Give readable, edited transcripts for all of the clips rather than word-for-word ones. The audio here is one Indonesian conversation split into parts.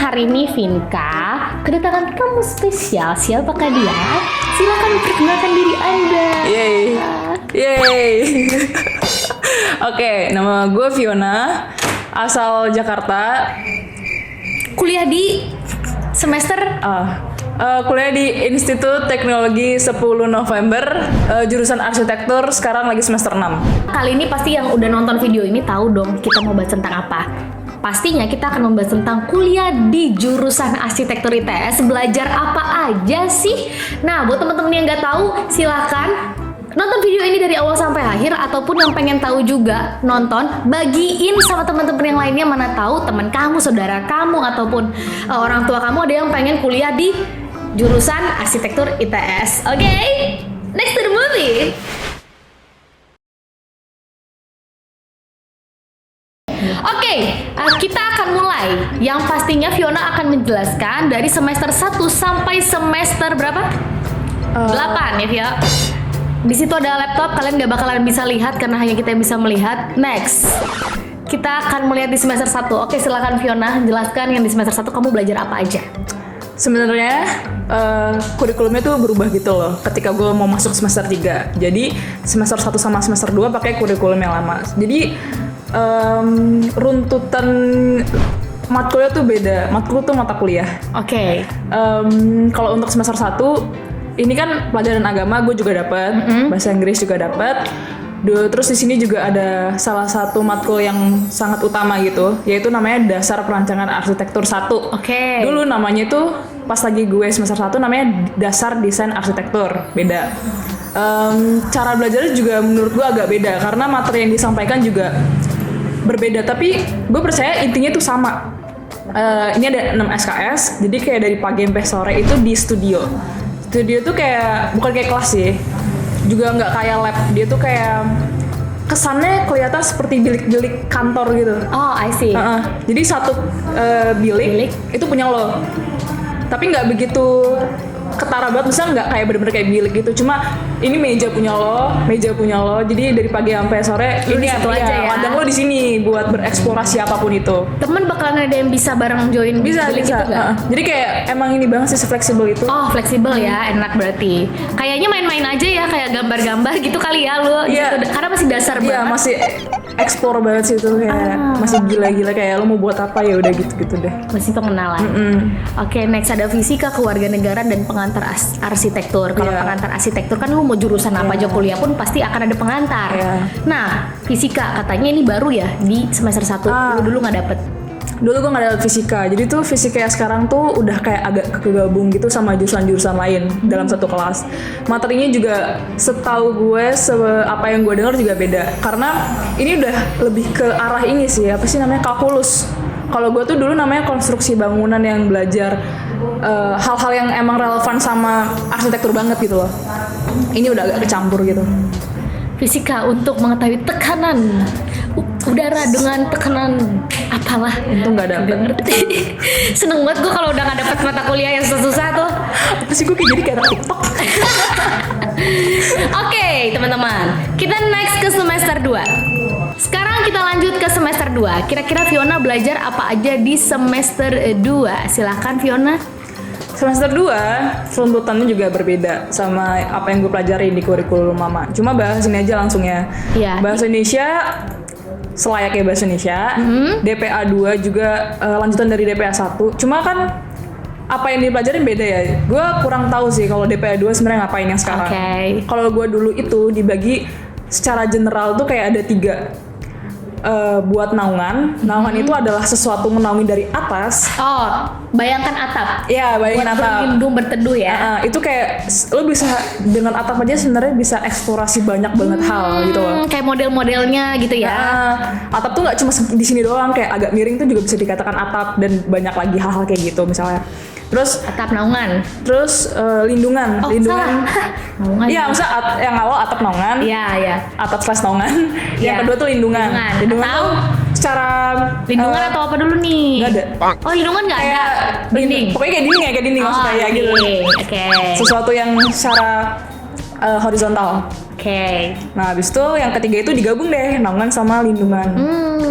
hari ini Vinka kedatangan kamu spesial. Siapakah dia? Silakan perkenalkan diri Anda. Yeay. Oke, nama gue Fiona, asal Jakarta. Kuliah di semester Kuliah di Institut Teknologi 10 November, jurusan arsitektur, sekarang lagi semester 6. Kali ini pasti yang udah nonton video ini tahu dong kita mau bahas tentang apa. Pastinya kita akan membahas tentang kuliah di jurusan arsitektur ITS. Belajar apa aja sih? Nah, buat teman-teman yang nggak tahu, silahkan nonton video ini dari awal sampai akhir, ataupun yang pengen tahu juga nonton, bagiin sama teman-teman yang lainnya. Mana tahu teman kamu, saudara kamu, ataupun orang tua kamu ada yang pengen kuliah di jurusan arsitektur ITS. Oke, next to the movie. Oke, kita akan mulai. Yang pastinya Fiona akan menjelaskan dari semester 1 sampai semester berapa? 8 ya, Via. Di situ ada laptop, kalian gak bakalan bisa lihat karena hanya kita yang bisa melihat. Next, kita akan melihat di semester 1. Oke, silakan Fiona, jelaskan yang di semester 1 kamu belajar apa aja. Sebenarnya kurikulumnya tuh berubah gitu loh ketika gue mau masuk semester 3. Jadi semester 1 sama semester 2 pakai kurikulum yang lama. Jadi runtutan matkulnya tuh beda. Matkul tuh mata kuliah. Oke. Kalau untuk semester 1 ini kan pelajaran agama gue juga dapat, bahasa Inggris juga dapat. Terus di sini juga ada salah satu matkul yang sangat utama gitu, yaitu namanya Dasar Perancangan Arsitektur 1. Oke. Dulu namanya itu pas lagi gue semester 1 namanya Dasar Desain Arsitektur. Beda. Cara belajarnya juga menurut gue agak beda karena materi yang disampaikan juga berbeda, tapi gue percaya intinya itu sama. Ini ada 6 SKS, jadi kayak dari pagi sampai sore itu di studio. Studio tuh kayak bukan kayak kelas sih, juga nggak kayak lab. Dia tuh kayak kesannya kelihatan seperti bilik-bilik kantor gitu. Oh, I see. Jadi satu bilik itu punya lo, tapi nggak begitu ketara banget, misalnya nggak kayak bener-bener kayak bilik gitu. Cuma ini meja punya lo. Jadi dari pagi sampai sore Lu ini di situ aja ya. ladang lo di sini buat bereksplorasi apapun itu. Temen bakalan ada yang bisa bareng join Bisa. gitu gak? Jadi kayak emang ini banget sih, fleksibel itu. Oh, fleksibel ya, enak berarti. Kayaknya main-main aja ya, kayak gambar-gambar gitu kali ya lu. Iya. Gitu. Karena masih dasar Iya, banget. masih explore banget sih itu, kayak masih gila-gila kayak lo mau buat apa ya udah gitu-gitu deh. Masih pengenalan. Oke, next ada fisika, kewarganegaraan, dan pengantar arsitektur. Kalau pengantar arsitektur kan lu mau jurusan apa aja kuliah pun pasti akan ada pengantar. Nah, fisika katanya ini baru ya di semester 1. Lu dulu nggak dapet? Dulu gue gak dapet fisika, jadi tuh fisika yang sekarang tuh udah kayak agak kegabung gitu sama jurusan-jurusan lain dalam satu kelas. Materinya juga setahu gue, apa yang gue dengar juga beda. Karena ini udah lebih ke arah ini sih, apa sih namanya, kalkulus. Kalau gue tuh dulu namanya konstruksi bangunan, yang belajar hal-hal yang emang relevan sama arsitektur banget gitu loh. Ini udah agak kecampur gitu. Fisika untuk mengetahui tekanan udara dengan tekanan apalah. Untung gak dapet. Ngerti. Seneng banget gue kalau udah gak dapet mata kuliah yang susah-susah tuh. Apa sih, gue kayak jadi kayak anak TikTok. Oke, teman-teman, kita next ke semester 2. Sekarang kita lanjut ke semester 2. Kira-kira Fiona belajar apa aja di semester 2? Silahkan Fiona. Semester 2, runtutannya juga berbeda sama apa yang gue pelajari di kurikulum lama. Cuma bahas ini aja langsung ya. Iya. Bahasa Indonesia selayaknya bahasa Indonesia. DPA 2 juga lanjutan dari DPA 1. Cuma kan apa yang dipelajarin beda ya. Gue kurang tahu sih kalau DPA 2 sebenarnya ngapain yang sekarang. Kalau gue dulu itu dibagi secara general tuh kayak ada 3. Buat naungan. Naungan itu adalah sesuatu menaungi dari atas. Oh, bayangkan atap. Iya, bayangin buat atap. berlindung berteduh ya. Itu kayak lo bisa dengan atap aja sebenarnya bisa eksplorasi banyak banget hal gitu loh. Kayak model-modelnya gitu ya. Atap tuh nggak cuma di sini doang, kayak agak miring tuh juga bisa dikatakan atap, dan banyak lagi hal-hal kayak gitu misalnya. Terus atap naungan. Terus lindungan. Salah. Naungan. Iya, maksudnya yang awal atap naungan. Iya. Atap slash naungan. Yang kedua tuh lindungan. Lindungan atau tuh secara lindungan atau apa dulu nih? Nggak ada. Oh, lindungan nggak ada. Dinding. Pokoknya kayak dinding maksudnya kayak gitu. Oke. Sesuatu yang secara horizontal. Oke. Nah, habis itu yang ketiga itu digabung deh, naungan sama lindungan.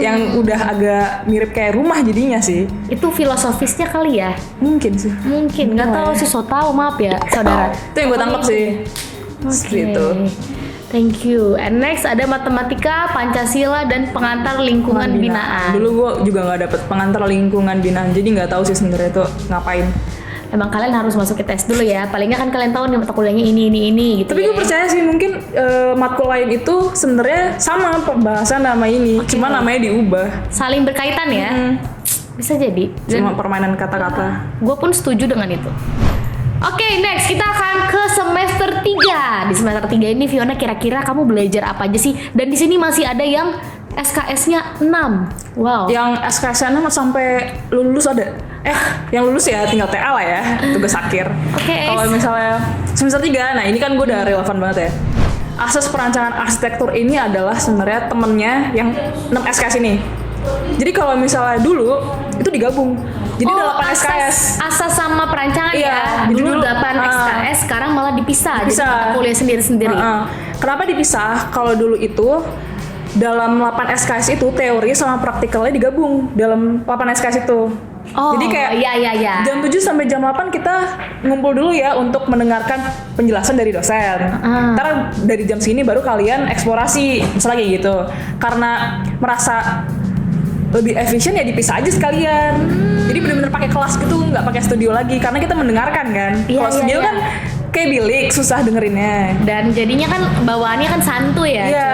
yang udah agak mirip kayak rumah jadinya sih. Itu filosofisnya kali ya? Mungkin sih. Mungkin, nggak tahu sih, so tahu, maaf ya saudara. Itu yang gue tangkap sih. Seperti itu. Thank you. And next ada matematika, Pancasila, dan pengantar lingkungan binaan. Dulu gue juga nggak dapet pengantar lingkungan binaan, jadi nggak tahu sih sebenarnya itu ngapain. Emang kalian harus masuk ke tes dulu ya. Paling nggak kan kalian tahu nih mata kuliahnya ini gitu. Tapi ya. gue percaya sih mungkin matkul lain itu sebenarnya sama pembahasan nama ini, cuma namanya diubah. Saling berkaitan ya. Bisa jadi. Cuma permainan kata-kata. Gue pun setuju dengan itu. Oke, next kita akan ke semester 3. Di semester 3 ini Fiona kira-kira kamu belajar apa aja sih? Dan di sini masih ada yang SKS-nya 6. Wow. Yang SKS-nya sampai lulus ada. Yang lulus ya tinggal TA lah ya, tugas akhir. Oke. Kalau misalnya semester 3, nah ini kan gue udah relevan banget ya. Asas perancangan arsitektur ini adalah sebenarnya temennya yang 6 SKS ini. Jadi kalau misalnya dulu itu digabung. Jadi ada 8 SKS. Asas sama perancangan Iya, ya. jadi Dulu dulu, 8 SKS, sekarang malah dipisah. Jadi mata kuliah sendiri-sendiri. Kenapa dipisah? Kalau dulu itu dalam 8 SKS itu teori sama praktikalnya digabung dalam 8 SKS itu. Oh, jadi kayak iya. jam 7 sampai jam 8 kita ngumpul dulu ya untuk mendengarkan penjelasan dari dosen. Ntar dari jam segini baru kalian eksplorasi, misalnya kayak gitu. Karena merasa lebih efisien ya dipisah aja sekalian. Jadi benar-benar pakai kelas gitu, nggak pakai studio lagi karena kita mendengarkan kan. Kalau studio kan kayak bilik, susah dengerinnya. Dan jadinya kan bawaannya kan santuy ya. Iya.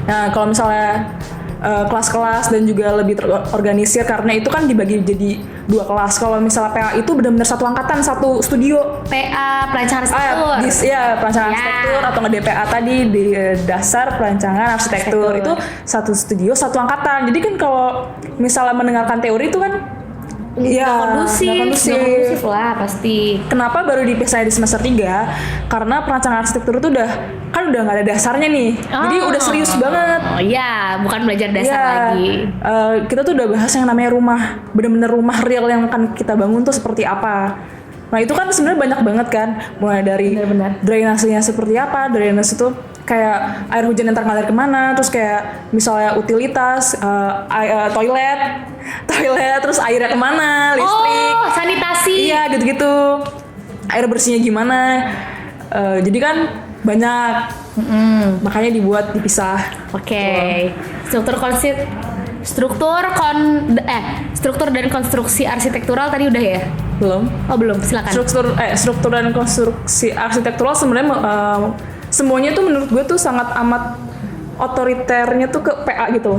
Nah, kalau misalnya kelas-kelas dan juga lebih terorganisir karena itu kan dibagi jadi 2 kelas. Kalau misalnya PA itu benar-benar satu angkatan, satu studio. PA perancangan arsitektur. Perancangan arsitektur atau nggak DPA tadi di dasar perancangan arsitektur itu satu studio, satu angkatan. Jadi kan kalau misalnya mendengarkan teori itu kan nggak kondusif lah pasti. Kenapa baru dipisah di semester 3? Karena perancangan arsitektur itu udah nggak ada dasarnya nih. Jadi udah serius banget. Oh iya, bukan belajar dasar lagi. Kita tuh udah bahas yang namanya rumah. Bener-bener rumah real yang akan kita bangun tuh seperti apa. Nah itu kan sebenarnya banyak banget kan. Mulai dari drainasenya seperti apa. Drainase itu kayak air hujan yang ngalir kemana. Terus kayak misalnya utilitas, toilet, terus airnya kemana, listrik. Oh, sanitasi. Iya gitu-gitu. Air bersihnya gimana. Jadi kan banyak. Makanya dipisah. Oke. Struktur dan konstruksi arsitektural tadi udah ya? Belum. Oh belum, silakan. Struktur dan konstruksi arsitektural sebenarnya semuanya tuh menurut gue tuh sangat amat otoriternya tuh ke PA gitu.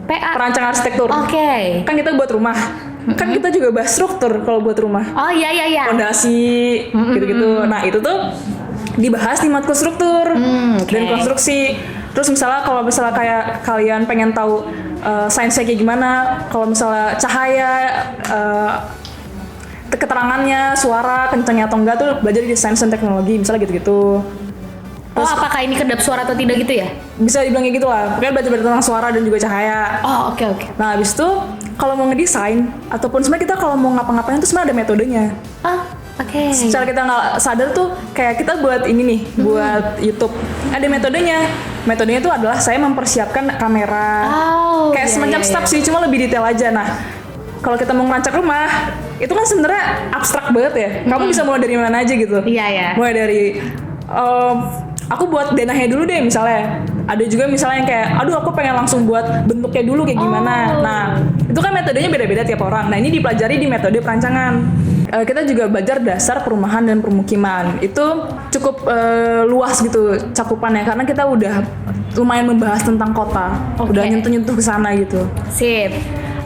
PA. Perancangan arsitektur. Oke. Kan kita buat rumah. Kan kita juga bahas struktur kalau buat rumah. Oh iya. Fondasi gitu-gitu. Nah, itu tuh dibahas di matkul struktur dan konstruksi. Terus kalau misalnya kayak kalian pengen tahu sainsnya kayak gimana, kalau misalnya cahaya, keterangannya, suara, kencangnya atau enggak tuh belajar di sains dan teknologi, misalnya gitu-gitu. Terus, apakah ini kedap suara atau tidak gitu ya? Bisa dibilang kayak gitu lah. Pokoknya belajar tentang suara dan juga cahaya. Oh, oke. Nah, habis itu kalau mau ngedesain ataupun sebenarnya kita kalau mau ngapa-ngapain tuh sebenarnya ada metodenya. Oke. Secara kita nggak sadar tuh kayak kita buat ini nih, buat YouTube. Ada metodenya. Metodenya itu adalah saya mempersiapkan kamera. Kayak semacam step sih, cuma lebih detail aja. Nah, kalau kita mau ngerancang rumah, itu kan sebenarnya abstrak banget ya. Kamu bisa mulai dari mana aja gitu. Iya. Mulai dari aku buat denahnya dulu deh misalnya. Ada juga misalnya yang kayak, aduh aku pengen langsung buat bentuknya dulu kayak gimana. Nah, itu kan metodenya beda-beda tiap orang. Nah, ini dipelajari di metode perancangan. Kita juga belajar dasar perumahan dan permukiman. Itu cukup luas gitu cakupannya karena kita udah lumayan membahas tentang kota. Udah nyentuh-nyentuh ke sana gitu. Sip.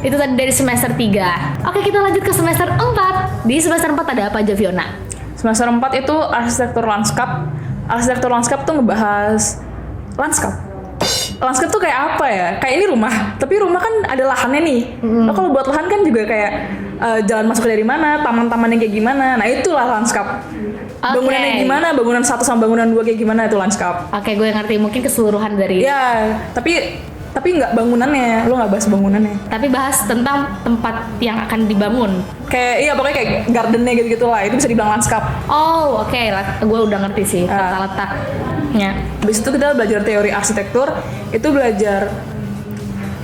Itu tadi dari semester 3. Oke, kita lanjut ke semester 4. Di semester 4 ada apa aja, Fiona? Semester 4 itu arsitektur lanskap. Arsitektur lanskap tuh ngebahas lanskap. Lanskap tuh kayak apa ya? Kayak ini rumah, tapi rumah kan ada lahannya nih. Nah, kalau buat lahan kan juga kayak jalan masuk dari mana, taman-tamannya kayak gimana. Nah, itulah lanskap. Bangunannya gimana, bangunan 1 sama bangunan 2 kayak gimana itu lanskap. Oke, gue ngerti, mungkin keseluruhan dari. Ya, tapi nggak bangunannya, lo nggak bahas bangunannya. Tapi bahas tentang tempat yang akan dibangun. Pokoknya kayak gardennya gitu-gitu lah, itu bisa dibilang lanskap. Oh, oke. Gue udah ngerti sih tata letaknya. Habis itu kita belajar teori arsitektur, itu belajar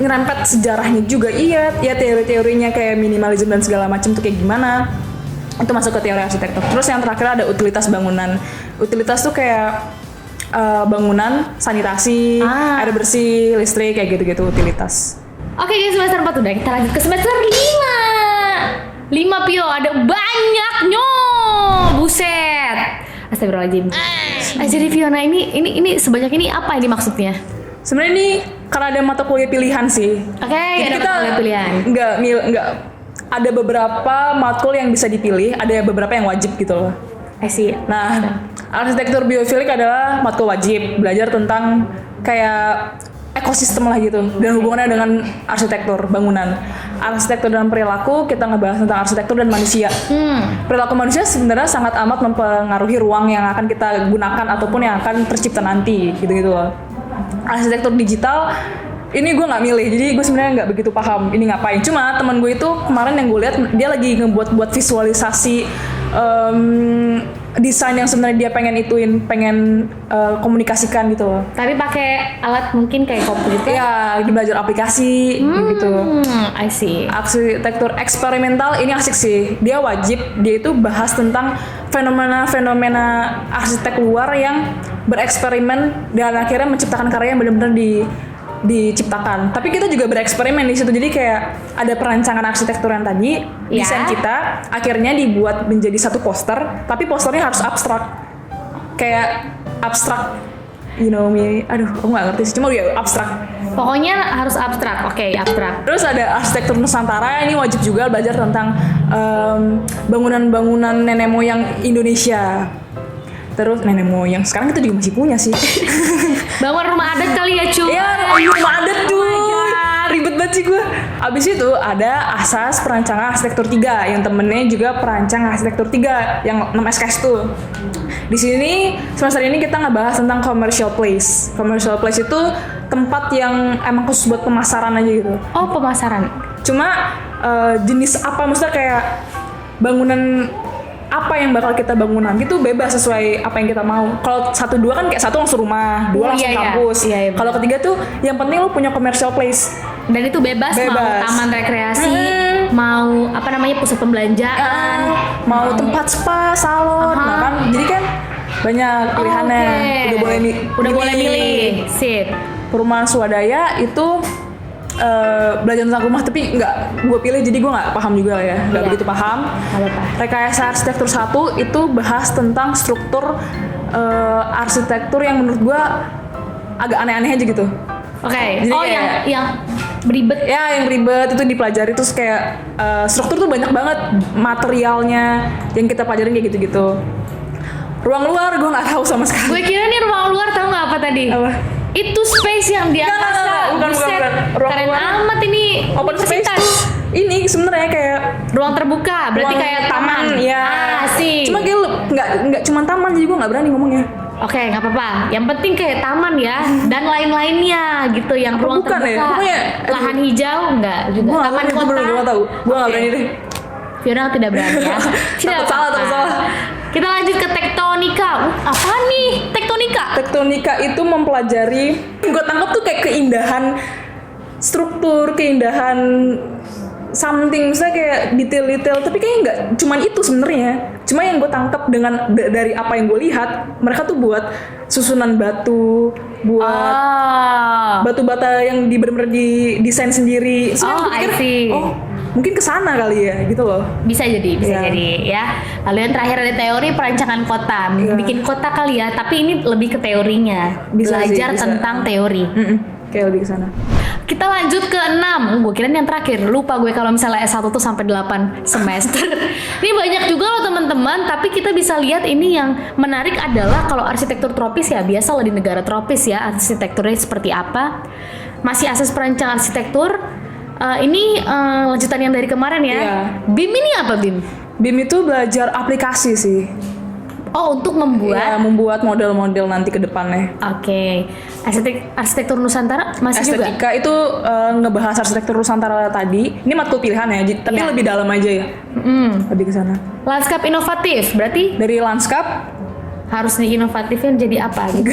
ngerempet sejarahnya juga. Iya, ya teori-teorinya kayak minimalism dan segala macam tuh kayak gimana. Itu masuk ke teori arsitektur. Terus yang terakhir ada utilitas bangunan. Utilitas tuh kayak bangunan, sanitasi, air bersih, listrik, kayak gitu-gitu utilitas. Oke guys, semester 4 udah, kita lanjut ke semester 5. 5 Pio, ada banyaknya. Buset. Astagfirullahaladzim. Jadi Fiona ini sebanyak ini apa ini maksudnya? Sebenarnya ini karena ada mata kuliah pilihan sih. Oke, ada kita mata kuliah pilihan. Nggak ada beberapa matkul yang bisa dipilih, ada beberapa yang wajib gitu loh. I see. Nah, arsitektur biofilik adalah matkul wajib, belajar tentang kayak ekosistem lah gitu dan hubungannya dengan arsitektur bangunan. Arsitektur dan perilaku, kita ngebahas tentang arsitektur dan manusia. Perilaku manusia sebenarnya sangat amat mempengaruhi ruang yang akan kita gunakan ataupun yang akan tercipta nanti, gitu-gitu loh. Arsitektur digital ini gue nggak milih, jadi gue sebenarnya nggak begitu paham ini ngapain. Cuma teman gue itu kemarin yang gue lihat dia lagi ngebuat visualisasi desain yang sebenarnya dia pengen komunikasikan gitu loh. Tapi pakai alat mungkin kayak komputer. Ya, dia belajar aplikasi gitu. I see. Arsitektur eksperimental ini asik sih. Dia wajib, dia itu bahas tentang fenomena-fenomena arsitek luar yang bereksperimen dan akhirnya menciptakan karya yang benar-benar diciptakan. Tapi kita juga bereksperimen di situ. Jadi kayak ada perancangan arsitektur yang tadi, desain kita akhirnya dibuat menjadi satu poster, tapi posternya harus abstrak. Kayak abstrak, you know me. Aduh, aku nggak ngerti sih. Cuma ya abstrak. Pokoknya harus abstrak. Oke, abstrak. Terus ada arsitektur Nusantara, ini wajib juga belajar tentang bangunan-bangunan nenek moyang Indonesia. Terus nenek moyang sekarang kita juga masih punya sih. Bangun rumah adat kali ya cuy. Ya, rumah adat cuy. Ribet banget sih gue. Abis itu ada asas perancangan arsitektur 3 yang temennya juga perancang arsitektur 3 yang 6 SKS tuh. Di sini semester ini kita ngebahas tentang commercial place. Commercial place itu tempat yang emang khusus buat pemasaran aja gitu. Oh, pemasaran. Cuma jenis apa, maksudnya kayak bangunan apa yang bakal kita bangun nanti tuh bebas sesuai apa yang kita mau. Kalau 1-2 kan kayak 1 langsung rumah, 2 langsung kampus. Iya, kalau ketiga tuh yang penting lu punya commercial place. Dan itu bebas. Mau taman rekreasi, mau apa namanya pusat pembelanjaan, mau tempat spa, salon. Nah kan, jadi kan banyak pilihannya. Udah boleh milih. Sip. Perumahan swadaya itu belajar tentang rumah, tapi nggak gue pilih, jadi gue nggak paham juga lah ya, nggak begitu paham. Rekayasa arsitektur 1 itu bahas tentang struktur arsitektur yang menurut gue agak aneh-aneh aja gitu. Oke. Jadi Oh, kayak, yang beribet. Ya, yang ribet itu dipelajari, terus kayak struktur tuh banyak banget materialnya yang kita pelajarin kayak gitu-gitu. Ruang luar gue nggak tahu sama sekali. Gue kira nih ruang luar, tahu nggak apa tadi? Apa? Itu space yang di atas. Bukan. Keren amat ini. Open space tuh ini sebenarnya kayak ruang terbuka, berarti ruang kayak taman. Ya. Sih. Cuma kayak lu nggak cuma taman, jadi gue nggak berani ngomongnya. Oke, nggak apa-apa. Yang penting kayak taman ya dan lain-lainnya gitu, yang Apa ruang bukan terbuka. ya? Pokoknya, lahan hijau enggak juga. Taman kota. Gue nggak tahu. Gue nggak berani deh. Fiona tidak berani ya. Tidak Takut salah. Kita lanjut ke tektonika. Apa nih tektonika? Tektonika itu mempelajari, gue tangkap tuh kayak keindahan struktur, keindahan something, misalnya kayak detail-detail, tapi kayaknya nggak cuman itu sebenarnya. Cuma yang gue tangkap dengan dari apa yang gue lihat, mereka tuh buat susunan batu, buat batu bata yang benar-benar didesain sendiri. So, I see. Mungkin kesana kali ya, gitu loh. Bisa jadi ya. Lalu yang terakhir ada teori perancangan kota, bikin kota kali ya. Tapi ini lebih ke teorinya, belajar tentang teori. Kayak lebih kesana. Kita lanjut ke 6. Gue kira yang terakhir. Lupa gue kalau misalnya S1 tuh sampai 8 semester. Ini banyak juga loh teman-teman. Tapi kita bisa lihat ini yang menarik adalah kalau arsitektur tropis ya, biasa lah di negara tropis ya, arsitekturnya seperti apa. Masih asas perancangan arsitektur. Ini lanjutan yang dari kemarin ya. BIM ini apa BIM? BIM itu belajar aplikasi sih. Oh, untuk membuat model-model nanti ke depannya. Oke. Arsitektur Nusantara masih juga? Estetika itu ngebahas arsitektur Nusantara tadi. Ini matkul pilihan ya, tapi lebih dalam aja ya. Lebih ke sana. Lanskap inovatif, berarti? Dari lanskap harus diinovatifin jadi apa gitu.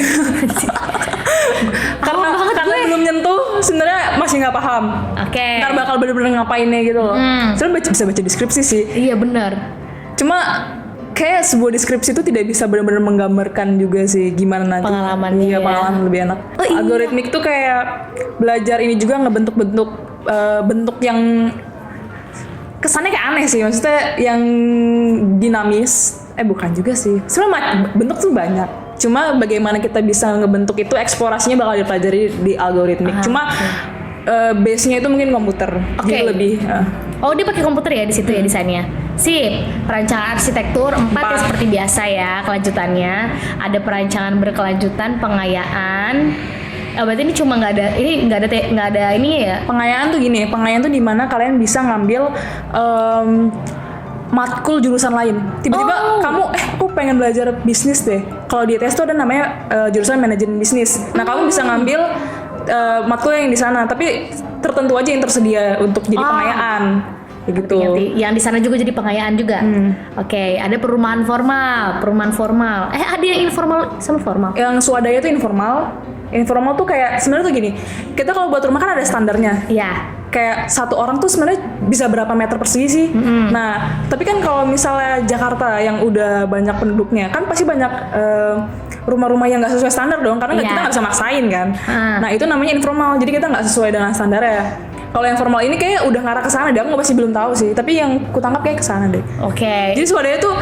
karena belum nyentuh sebenarnya masih nggak paham. Oke. Ntar bakal bener-bener ngapainnya gitu loh. Sebenarnya bisa baca deskripsi sih. Iya benar. Cuma kayak sebuah deskripsi itu tidak bisa benar-benar menggambarkan juga sih gimana nanti Pengalamannya Iya, ya. pengalaman lebih enak. Oh, iya. Algoritmik tuh kayak belajar ini juga ngebentuk-bentuk bentuk yang kesannya kayak aneh sih, maksudnya yang dinamis. Bukan juga sih. Sebenarnya bentuk tuh banyak. Cuma bagaimana kita bisa ngebentuk itu eksplorasinya bakal dipelajari di algoritmik. Cuma base-nya itu mungkin komputer. Oke. Jadi lebih Oh dia pakai komputer ya di situ ya desainnya. Sip. Perancangan arsitektur 4 ya seperti biasa ya kelanjutannya. Ada perancangan berkelanjutan, pengayaan. Berarti ini cuma nggak ada ini ya. Pengayaan tuh gini, pengayaan tuh dimana kalian bisa ngambil matkul jurusan lain. Tiba-tiba kamu, aku pengen belajar bisnis deh. Kalau di ITS tuh ada namanya jurusan manajemen bisnis. Nah kamu bisa ngambil matkul yang di sana, tapi tertentu aja yang tersedia untuk jadi pengayaan. Kayak gitu. Yang di sana juga jadi pengayaan juga. Oke, ada perumahan formal. Ada yang informal sama formal. Yang swadaya tuh informal. Informal tuh kayak sebenarnya tuh gini. Kita kalau buat rumah kan ada standarnya. Iya. Kayak satu orang tuh sebenarnya bisa berapa meter persegi sih. Nah, tapi kan kalau misalnya Jakarta yang udah banyak penduduknya, kan pasti banyak rumah-rumah yang nggak sesuai standar dong, karena kita nggak bisa maksain kan. Nah, itu namanya informal. Jadi kita nggak sesuai dengan standarnya. Kalau yang formal ini kayak udah ngarah ke sana deh. Aku masih belum tahu sih. Tapi yang kutangkap kayak ke sana deh. Oke. Jadi swadaya tuh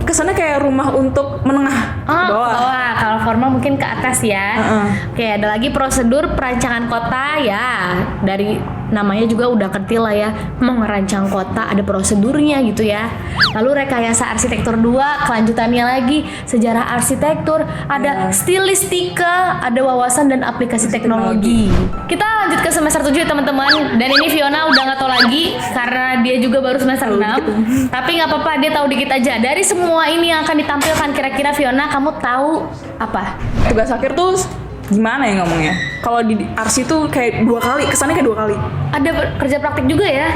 kesannya kayak rumah untuk menengah ke bawah. Kalau formal mungkin ke atas ya. Oke, ada lagi prosedur perancangan kota ya. Dari namanya juga udah ngerti lah ya. Mau ngerancang kota ada prosedurnya gitu ya. Lalu rekayasa arsitektur 2, kelanjutannya lagi sejarah arsitektur, ada stilistika, ada wawasan dan aplikasi teknologi. Kita lanjut ke semester 7 ya teman-teman. Dan ini Fiona udah nggak tahu lagi karena dia juga baru semester 6. Tapi nggak apa-apa, dia tahu dikit aja. Dari semua ini yang akan ditampilkan, kira-kira Fiona kamu tahu apa? Tugas akhir tuh gimana ya ngomongnya? Kalau di arsi tuh kayak 2 kali, kesannya kayak 2 kali. Ada kerja praktik juga ya?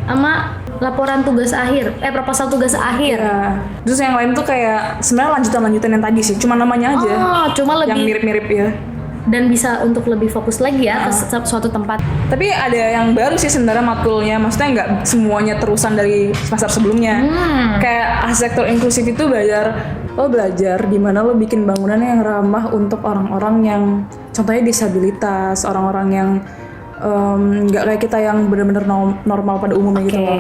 Sama laporan tugas akhir, proposal tugas akhir. Ya. Terus yang lain tuh kayak sebenarnya lanjutan-lanjutan yang tadi sih, cuma namanya aja. Cuma lebih yang mirip-mirip ya. Dan bisa untuk lebih fokus lagi ya ke suatu tempat. Tapi ada yang baru sih sebenarnya matkulnya, maksudnya nggak semuanya terusan dari semester sebelumnya. Kayak arsitektur inklusif itu belajar gimana lo bikin bangunan yang ramah untuk orang-orang yang contohnya disabilitas, orang-orang yang nggak kayak kita yang benar-benar normal pada umumnya gitu loh.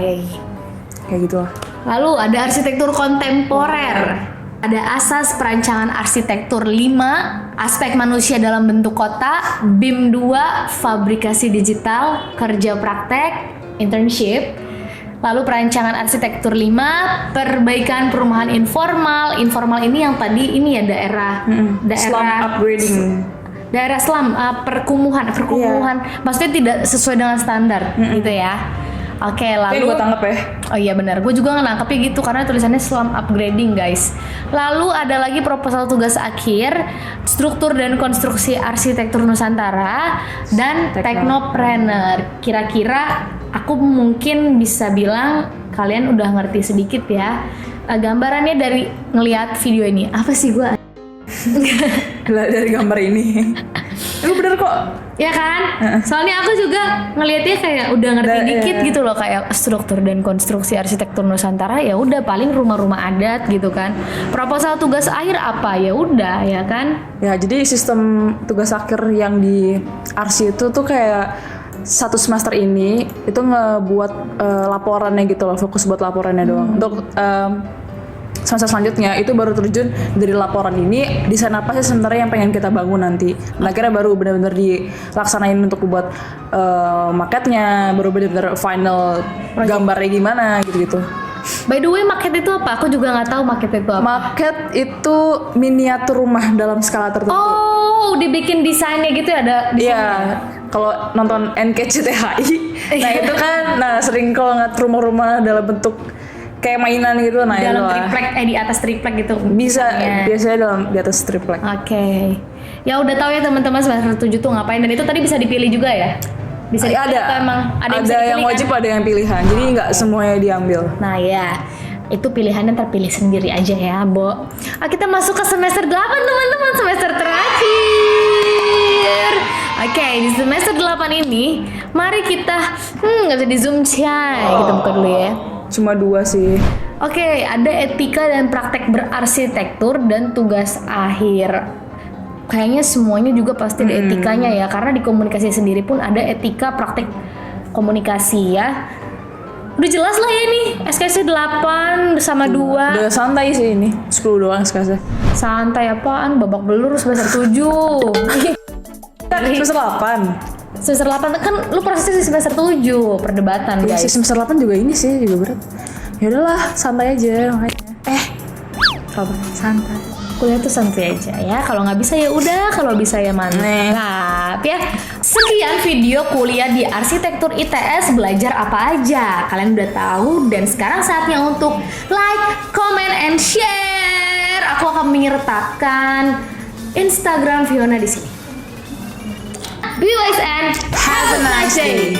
Kayak gitu lah. Lalu ada arsitektur kontemporer. Ada asas perancangan arsitektur 5, aspek manusia dalam bentuk kota, BIM 2, fabrikasi digital, kerja praktek, internship. Lalu perancangan arsitektur 5, perbaikan perumahan informal. Informal ini yang tadi ini ya daerah Slum upgrading. Daerah slum, perkumuhan. Maksudnya tidak sesuai dengan standar gitu ya. Oke, lalu gue tangkap ya. Oh iya benar, gue juga nangkepnya gitu karena tulisannya slum upgrading guys. Lalu ada lagi proposal tugas akhir, struktur dan konstruksi arsitektur Nusantara, dan teknopreneur. Kira-kira aku mungkin bisa bilang kalian udah ngerti sedikit ya. Gambarannya dari ngelihat video ini, apa sih gue? Dari gambar ini. Itu bener kok. Ya kan? Soalnya aku juga ngelihatnya kayak udah ngerti dikit gitu loh, kayak struktur dan konstruksi arsitektur Nusantara ya udah paling rumah-rumah adat gitu kan. Proposal tugas akhir apa? Ya udah ya kan? Ya, jadi sistem tugas akhir yang di arsi itu tuh kayak satu semester ini itu ngebuat laporannya gitu loh, fokus buat laporannya doang. Untuk semester selanjutnya itu baru terjun dari laporan ini, desain apa sih sebenarnya yang pengen kita bangun nanti. Nah, akhirnya baru benar-benar dilaksanain untuk buat maketnya, baru benar-benar final gambarnya gimana gitu-gitu. By the way, maket itu apa? Aku juga nggak tahu maket itu apa. Maket itu miniatur rumah dalam skala tertentu. Oh, dibikin desainnya gitu ya, ada di Iya, kalau nonton NKCTHI, nah itu kan, sering kalau ngeliat rumah-rumah dalam bentuk kayak mainan gitu, nah dalam itu lah. triplek, di atas triplek gitu. Bisa, misalnya. biasanya di atas triplek. Oke. Ya udah tahu ya teman-teman semester 7 tuh ngapain, dan itu tadi bisa dipilih juga ya? Bisa dipilih atau emang ada yang bisa dipilih, yang wajib, kan? ada yang pilihan, jadi nggak semuanya diambil. Nah ya. Itu pilihannya terpilih sendiri aja ya, Bo. Kita masuk ke semester 8 teman-teman, semester terakhir. Oke, di semester 8 ini mari kita nggak bisa di zoom Chay. Kita buka dulu ya. Cuma 2 sih. Oke, ada etika dan praktek berarsitektur dan tugas akhir. Kayaknya semuanya juga pasti ada etikanya ya, karena di komunikasi sendiri pun ada etika praktek komunikasi ya. Udah jelas lah ya nih, SKS 8 sama 2. Udah santai sih ini, 10 doang SKS. Santai apaan, babak belur semester 7. Semester 8. Semester 8 kan lu prosesnya di semester 7, perdebatan Ya guys. sih semester 8 juga ini sih juga berat. Ya udahlah, santai aja makanya. Apa? Santai. Kuliah tuh santai aja ya. Kalau nggak bisa ya udah, kalau bisa ya mantap ya. Sekian video kuliah di arsitektur ITS, belajar apa aja. Kalian udah tahu dan sekarang saatnya untuk like, comment, and share. Aku akan menyertakan Instagram Fiona di sini. Be wise and have a nice day.